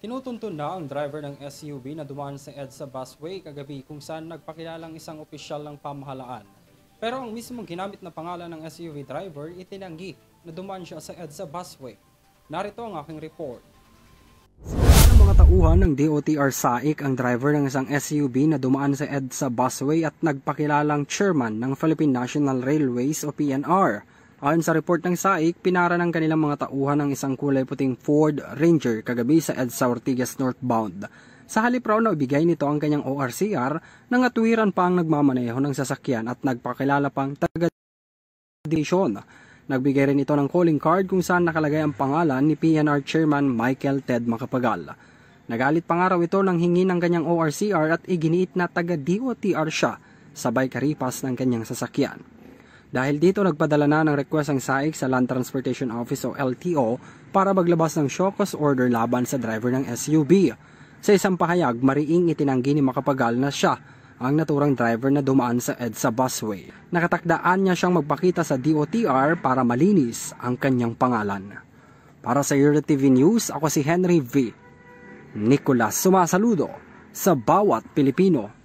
Tinutuntun na ang driver ng SUV na dumaan sa EDSA busway kagabi kung saan nagpakilalang isang opisyal ng pamahalaan. Pero ang mismong ginamit na pangalan ng SUV driver itinanggi na dumaan siya sa EDSA busway. Narito ang aking report. Sa mga tauhan ng DOTR SAIC ang driver ng isang SUV na dumaan sa EDSA busway at nagpakilalang chairman ng Philippine National Railways o PNR. Ayon sa report ng SAIC, pinara ng kanilang mga tauhan ng isang kulay puting Ford Ranger kagabi sa EDSA Ortigas northbound. Sa halip raw na ibigay nito ang kanyang ORCR, nangatwiran pa ang nagmamaneho ng sasakyan at nagpakilala pang taga-desisyon. Nagbigay rin ito ng calling card kung saan nakalagay ang pangalan ni PNR Chairman Michael Ted Macapagal. Nagalit pa nga raw ito nang hingi ng kanyang ORCR at iginiit na taga-DOTR siya, sabay karipas ng kanyang sasakyan. Dahil dito nagpadala na ng request ang SAIC sa Land Transportation Office o LTO para maglabas ng show cause order laban sa driver ng SUV. Sa isang pahayag, mariing itinanggi ni Macapagal na siya ang naturang driver na dumaan sa EDSA busway. Nakatakdaan niya siyang magpakita sa DOTR para malinis ang kanyang pangalan. Para sa EuroTV News, ako si Henry V. Nicolas sumasaludo sa bawat Pilipino.